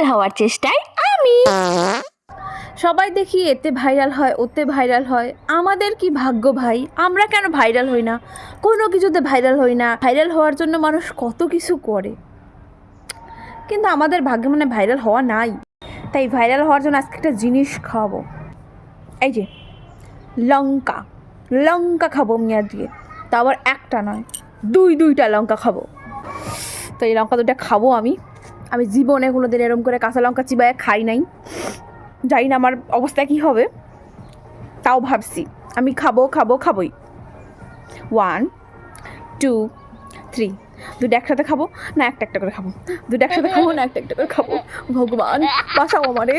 Viral হওয়ার চেষ্টায় আমি। সবাই দেখি এতে ভাইরাল হয়, ওতে ভাইরাল হয়। আমাদের কি ভাগ্য ভাই, আমরা কেন ভাইরাল হই না? কোনো কিছুতে ভাইরাল হই না। ভাইরাল হওয়ার জন্য মানুষ কত কিছু করে, কিন্তু আমাদের ভাগ্যে মানে ভাইরাল হওয়া নাই। তাই ভাইরাল হওয়ার জন্য আজকে একটা জিনিস খাওয়াবো। এই যে লঙ্কা, লঙ্কা খাবো মিয়া দিয়ে, তা আবার একটা নয়, দুইটা লঙ্কা খাবো। তো এই লঙ্কা দুটা খাবো আমি। আমি জীবনে কোনো দিন এরম করে কাঁচা লঙ্কা চিবায় খাই নাই। জানি না আমার অবস্থা কী হবে, তাও ভাবছি আমি খাবোই। 1 2 3। দুটো একসাথে খাবো না একটা করে খাবো? দুটো একসাথে খাবো না একটা করে খাবো? ভগবান বাঁচাও আমারে।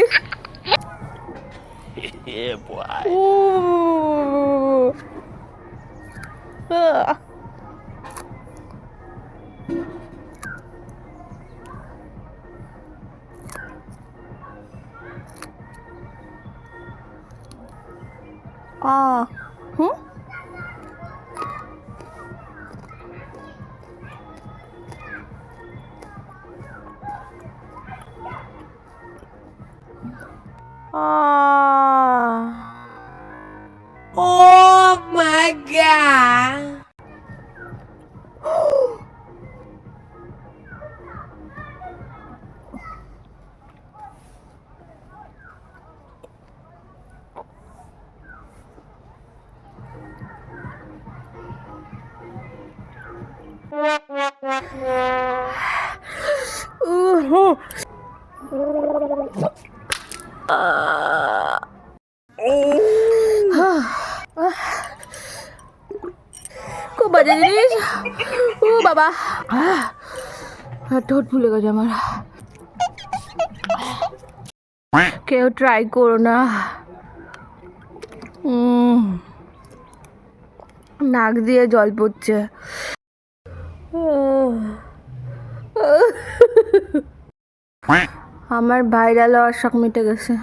হুম Oh my god! খুব বাজে জিনিস। ও বাবা, ঠোঁট ফুলে গেছে আমার। কেউ ট্রাই করো না। নাক দিয়ে জল পড়ছে। আমার ভাইরাল হওয়ার শখ মিটে গেছে।